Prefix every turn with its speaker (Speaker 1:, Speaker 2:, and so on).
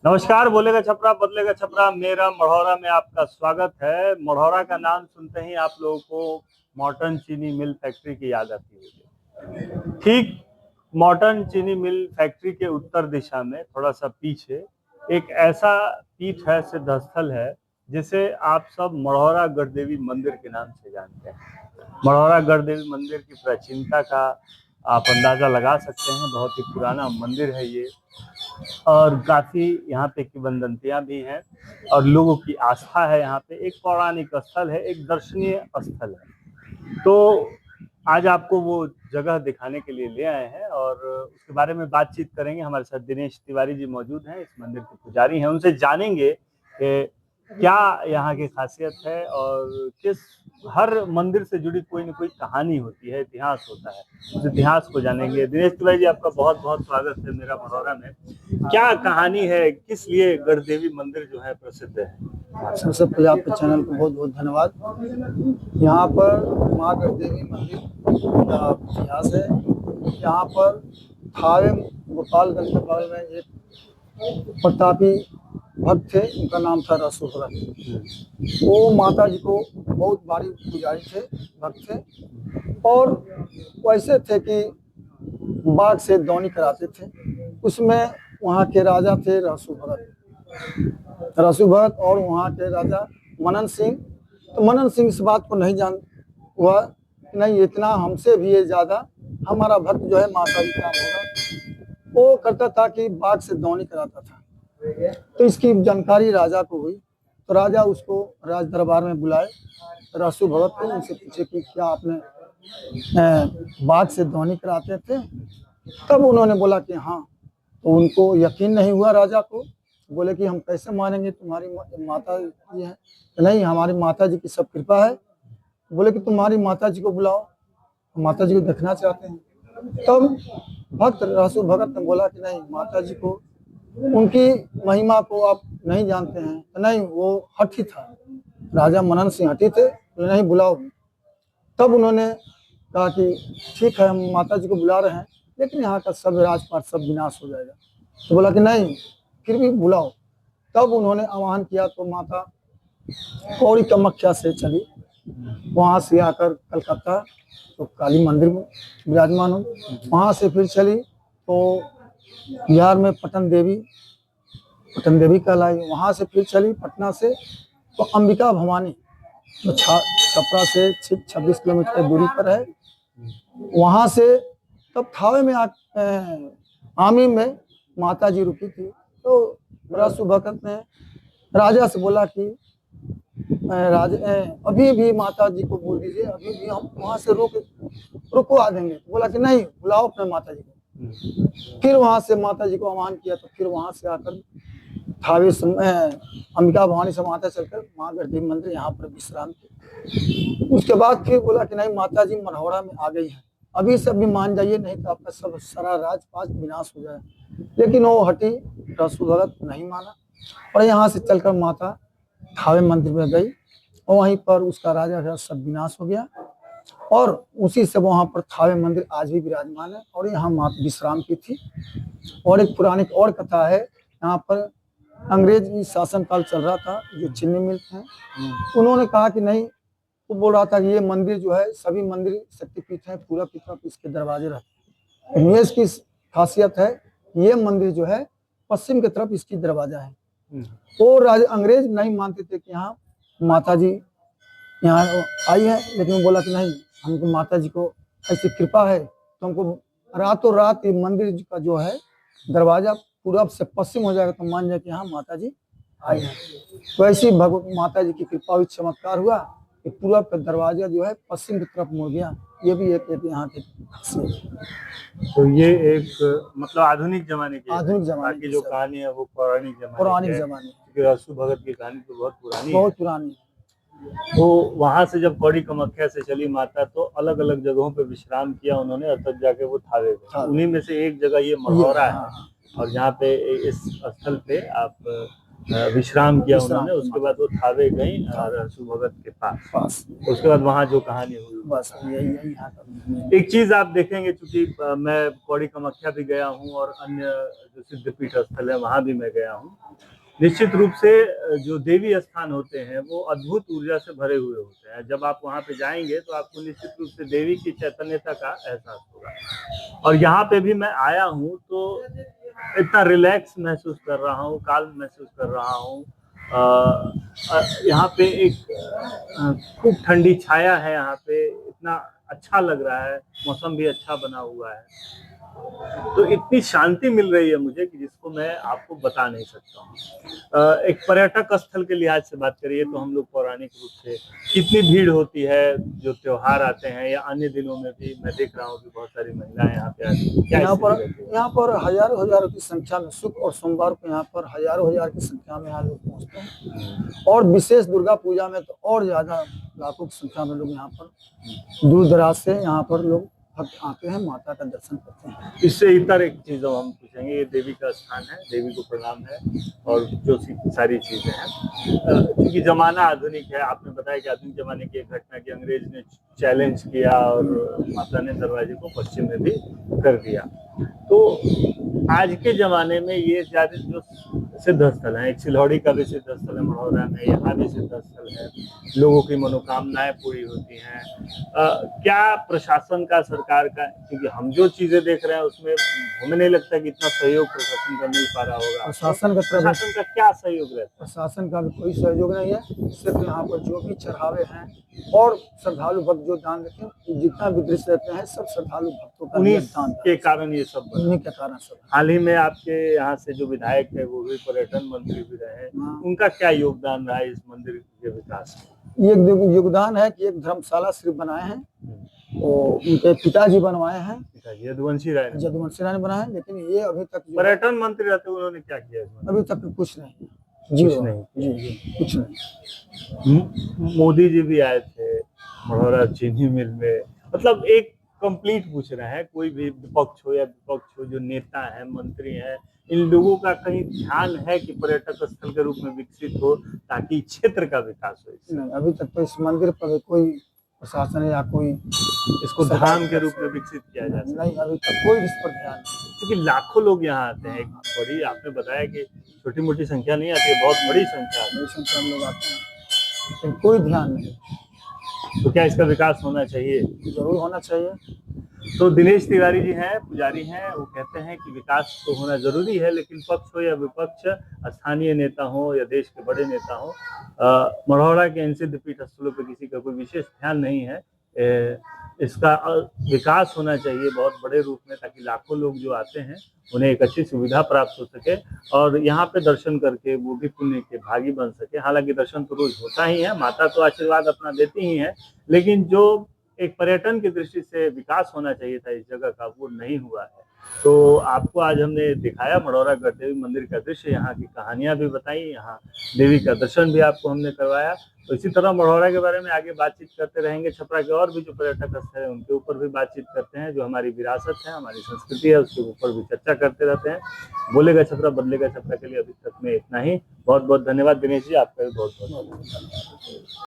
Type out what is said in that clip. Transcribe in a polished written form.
Speaker 1: नमस्कार। बोलेगा छपरा बदलेगा छपरा, मेरा मढ़ौरा में आपका स्वागत है। मढ़ौरा का नाम सुनते ही आप लोगों को मॉर्टन चीनी मिल फैक्ट्री की याद आती होगी। ठीक मॉर्टन चीनी मिल फैक्ट्री के उत्तर दिशा में थोड़ा सा पीछे एक ऐसा पीठ है, सिद्धस्थल है, जिसे आप सब मढ़ौरा गढ़देवी मंदिर के नाम से जानते हैं। मढ़ौरा गढ़देवी मंदिर की प्राचीनता का आप अंदाजा लगा सकते हैं। बहुत ही पुराना मंदिर है ये, और काफी यहाँ पे किंवदंतियां भी हैं और लोगों की आस्था है। यहाँ पे एक पौराणिक स्थल है, एक दर्शनीय स्थल है। तो आज आपको वो जगह दिखाने के लिए ले आए हैं और उसके बारे में बातचीत करेंगे। हमारे साथ दिनेश तिवारी जी मौजूद हैं, इस मंदिर के पुजारी हैं। उनसे जानेंगे कि क्या यहाँ की खासियत है और किस हर मंदिर से जुड़ी कोई न कोई कहानी होती है, इतिहास होता है। उस इतिहास को जानेंगे। दिनेश तिवारी जी, आपका बहुत बहुत स्वागत है मेरा मढ़ौरा में। क्या कहानी है, किस लिए गढ़देवी मंदिर जो है प्रसिद्ध है?
Speaker 2: सबसे पहले आपके चैनल को बहुत बहुत धन्यवाद। यहाँ पर माँ गढ़देवी मंदिर का इतिहास है। यहाँ पर थावे गोपालगंज के बगल में एक प्रतापी भक्त थे, उनका नाम था रसूखरा। वो माता जी को बहुत भारी पुजारी थे, भक्त थे, और वैसे थे कि बाघ से दौनी कराते थे। उसमें वहाँ के राजा थे रसू भगत और वहाँ के राजा मनन सिंह। तो मनन सिंह इस बात को नहीं जान हुआ, नहीं इतना हमसे भी ये ज्यादा हमारा भक्त जो है माता जी का होगा। वो करता था कि बाघ से दौनी कराता था। तो इसकी जानकारी राजा को हुई, तो राजा उसको राज दरबार में बुलाए रसू भगत को। उनसे पूछे कि क्या आपने बाघ से दौनी कराते थे? तब उन्होंने बोला कि हाँ। तो उनको यकीन नहीं हुआ राजा को। बोले कि हम कैसे मानेंगे, तुम्हारी माता जी है? नहीं, हमारी माता जी की सब कृपा है। बोले कि तुम्हारी माता जी को बुलाओ, माता जी को देखना चाहते हैं। तब भक्त रसू भगत ने बोला कि नहीं, माता जी को, उनकी महिमा को आप नहीं जानते हैं। तो नहीं, वो हठी था, राजा मनन सिंह हठी थे, तो नहीं बुलाओ। तब उन्होंने कहा कि ठीक है, हम माता जी को बुला रहे हैं, लेकिन यहाँ का सब राजपाट सब विनाश हो जाएगा। तो बोला कि नहीं, फिर भी बुलाओ। तब उन्होंने आह्वान किया, तो माता कौड़ी कामाख्या से चली, वहाँ से आकर कलकत्ता तो काली मंदिर में विराजमान हो। वहाँ से फिर चली तो बिहार में पटन देवी कहलाई। वहाँ से फिर चली पटना से तो अंबिका भवानी, तो छपरा से 26 किलोमीटर की दूरी पर है। वहाँ से तब थावे में आमी में माता जी रुकी थी। तो रसू भगत ने राजा से बोला कि अभी भी माता जी को बोल दीजिए, अभी भी हम वहाँ से रुकवा देंगे। बोला कि नहीं, बुलाओ अपने माता जी को। फिर वहाँ से माता जी को आह्वान किया, तो फिर वहाँ से आकर थावे अंबिका भवानी से माता चलकर माँ गढ़देवी मंदिर यहाँ पर विश्राम किया। उसके बाद फिर बोला कि नहीं, माता जी मढ़ौरा में आ गई है, अभी से अभी मान जाइए, नहीं तो आपका सब सारा राजपाट विनाश हो जाए। लेकिन वो हटी, रसू भगत नहीं माना और यहाँ से चलकर माता थावे मंदिर में गई और वहीं पर उसका राजा सब विनाश हो गया। और उसी से वहाँ पर थावे मंदिर आज भी विराजमान है और यहाँ माता विश्राम की थी। और एक पुरानी और कथा है, यहाँ पर अंग्रेजी शासनकाल चल रहा था, जो चीनी मिल हैं, उन्होंने कहा कि नहीं, वो बोल रहा था कि ये मंदिर जो है, सभी मंदिर शक्तिपीठ है, पूरा की तरफ इसके दरवाजे रहते हैं। इसकी खासियत है, ये मंदिर जो है पश्चिम की तरफ इसकी दरवाजा है। तो अंग्रेज नहीं मानते थे कि यहाँ माता जी यहाँ आई है, लेकिन वो बोला कि नहीं, हमको माता जी को ऐसी कृपा है, तो हमको रातों रात ये मंदिर का जो है दरवाजा पूरब से पश्चिम हो जाएगा, तो मान जाए कि यहाँ माता जी आई है। तो ऐसी माता जी की कृपा हुई, चमत्कार हुआ कि पूरब का दरवाजा जो है पश्चिम की तरफ मुड़ गया। ये भी एक यहाँ के
Speaker 1: तो ये एक मतलब आधुनिक जमाने की
Speaker 2: बाकी
Speaker 1: जो कहानी है वो पौराणिक
Speaker 2: जमाने
Speaker 1: की। रसू भगत की कहानी तो बहुत पुरानी
Speaker 2: है।
Speaker 1: तो वहां से जब कौड़ी कामाख्या से चली माता, तो अलग अलग जगहों पे विश्राम किया उन्होंने, और तब जाके वो थावे गए। उन्हीं में से एक जगह ये मढ़ौरा है, और जहाँ पे इस स्थल पे आप विश्राम किया
Speaker 2: विश्राम
Speaker 1: उन्होंने, उसके बाद वो थावे गई रहसु भगत के पास। उसके बाद वहाँ जो कहानी हुई,
Speaker 2: बस यही यहाँ का।
Speaker 1: एक चीज आप देखेंगे, चूंकि मैं पौड़ी कामाख्या भी गया हूँ और अन्य जो सिद्धपीठ स्थल है वहां भी मैं गया हूँ। निश्चित रूप से जो देवी स्थान होते हैं वो अद्भुत ऊर्जा से भरे हुए होते हैं। जब आप वहां पे जाएंगे तो आपको निश्चित रूप से देवी की चैतन्यता का एहसास होगा। और यहाँ पे भी मैं आया हूँ तो इतना रिलैक्स महसूस कर रहा हूँ, काल्म महसूस कर रहा हूँ। यहाँ पे एक खूब ठंडी छाया है, यहाँ पे इतना अच्छा लग रहा है, मौसम भी अच्छा बना हुआ है, तो इतनी शांति मिल रही है मुझे कि जिसको मैं आपको बता नहीं सकता हूँ। एक पर्यटक स्थल के लिहाज से बात करिए तो हम लोग पौराणिक रूप से कितनी भीड़ होती है, जो त्योहार आते हैं या अन्य दिनों में भी मैं देख रहा हूँ कि बहुत सारी महिलाएं यहाँ पे आती हैं। क्या
Speaker 2: यहाँ पर हजारों हजारों की संख्या में शुक्र और सोमवार को यहाँ पर हजारों हजार की संख्या में यहाँ लोग पहुँचते हैं। और विशेष दुर्गा पूजा में तो और ज्यादा लाखों की संख्या में लोग यहाँ पर दूर दराज से यहाँ पर लोग भक्त आते हैं, माता का दर्शन करते हैं।
Speaker 1: इससे इतर एक चीज हम पूछेंगे, ये देवी का स्थान है, देवी को प्रणाम है और जो सारी चीजें हैं, क्योंकि जमाना आधुनिक है। आपने बताया कि आधुनिक जमाने की एक घटना की अंग्रेज ने चैलेंज किया और माता ने दरवाजे को पश्चिम में भी कर दिया। तो आज के जमाने में ये ज्यादा जो सिद्ध स्थल है, एक सिलौड़ी का भी सिद्ध स्थल है मढ़ौरा में, यहाँ भी सिद्ध स्थल है, लोगों की मनोकामनाएं पूरी होती हैं। क्या प्रशासन का, सरकार का, क्योंकि हम जो चीजें देख रहे हैं उसमें हमें नहीं लगता कि इतना सहयोग प्रशासन का मिल पा रहा होगा। प्रशासन का क्या सहयोग रहता है?
Speaker 2: प्रशासन का भी कोई सहयोग नहीं है। सिर्फ यहाँ पर जो भी चढ़ावे हैं और श्रद्धालु भक्त जो दान देते हैं, जितना भी दृश्य रहते हैं, सब श्रद्धालु भक्तों का दान
Speaker 1: के कारण ये सब,
Speaker 2: उन्हीं के कारण सब।
Speaker 1: हाल ही में आपके यहाँ से जो विधायक है वो भी पर्यटन मंत्री भी रहे, उनका क्या योगदान रहा है इस मंदिर के विकास में?
Speaker 2: ये योगदान है कि एक धर्मशाला सिर्फ बनाए हैं, तो उनके पिताजी बनवाए हैं,
Speaker 1: यदुवंशी राय
Speaker 2: ने बनाया है। लेकिन ये अभी तक
Speaker 1: पर्यटन मंत्री रहते उन्होंने क्या किया?
Speaker 2: अभी तक कुछ नहीं, कुछ नहीं।
Speaker 1: मोदी जी भी आए थे मढ़ौरा चीनी मिल में, मतलब एक कंप्लीट पूछ रहे हैं, कोई भी विपक्ष हो या विपक्ष हो, जो नेता है, मंत्री है, इन लोगों का कहीं ध्यान है कि पर्यटक स्थल के रूप में विकसित हो ताकि क्षेत्र का विकास हो?
Speaker 2: नहीं, अभी तक तो इस मंदिर पर कोई प्रशासन या कोई
Speaker 1: इसको धाम के रूप में विकसित किया जाए
Speaker 2: नहीं, अभी तक कोई इस पर ध्यान नहीं।
Speaker 1: क्योंकि लाखों लोग यहाँ आते हैं, एक बड़ी, आपने बताया कि छोटी मोटी संख्या नहीं आती है, बहुत बड़ी संख्या
Speaker 2: में लोग आते हैं, लेकिन कोई ध्यान नहीं।
Speaker 1: तो क्या इसका विकास होना चाहिए?
Speaker 2: जरूर होना चाहिए।
Speaker 1: तो दिनेश तिवारी जी हैं, पुजारी हैं, वो कहते हैं कि विकास तो होना जरूरी है, लेकिन पक्ष हो या विपक्ष, स्थानीय नेता हो या देश के बड़े नेता हो, मढ़ौरा के इन सिद्धपीठ स्थलों पर किसी का कोई विशेष ध्यान नहीं है। इसका विकास होना चाहिए बहुत बड़े रूप में, ताकि लाखों लोग जो आते हैं उन्हें एक अच्छी सुविधा प्राप्त हो सके और यहाँ पे दर्शन करके वो भी पुण्य के भागी बन सके। हालांकि दर्शन तो रोज होता ही है, माता तो आशीर्वाद अपना देती ही है, लेकिन जो एक पर्यटन की दृष्टि से विकास होना चाहिए था इस जगह का, वो नहीं हुआ है। तो आपको आज हमने दिखाया मढ़ौरा गढ़ देवी मंदिर का दृश्य, यहाँ की कहानियां भी बताई, यहाँ देवी का दर्शन भी आपको हमने करवाया। तो इसी तरह मढ़ौरा के बारे में आगे बातचीत करते रहेंगे। छपरा के और भी जो पर्यटक स्थल है उनके ऊपर भी बातचीत करते हैं, जो हमारी विरासत है, हमारी संस्कृति है, उसके ऊपर भी चर्चा करते रहते हैं। बोलेगा छपरा बदलेगा छपरा के लिए अभी तक में इतना ही। बहुत बहुत धन्यवाद दिनेश जी, आपका भी बहुत बहुत धन्यवाद।